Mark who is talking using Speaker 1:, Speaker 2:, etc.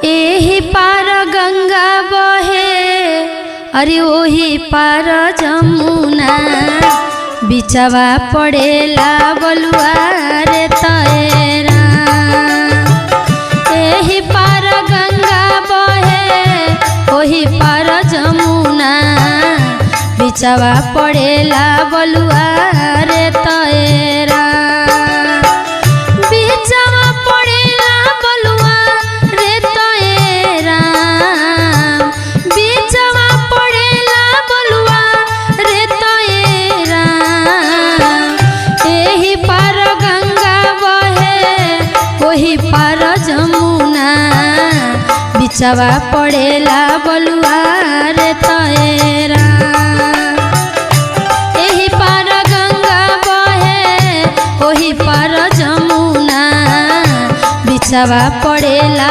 Speaker 1: एही पार गंगा बहे अरे ओही पार जमुना बिचवा पड़ेला बलुआ रे तैरा। एही पार गंगा बहे ओही पार जमुना बिचवा पड़ेला बलुआ रे तैरा। बिचवा पड़ेला बलुआ रे तैरा। बिचवा पड़ेला बलुआ रे तैरा। एही पार गंगा बहे ओही पार जमुना बिचवा पड़ेला बलुआ रे तैरा। एही पार गंगा बहे ओही पार जमुना बिचवा पड़ेला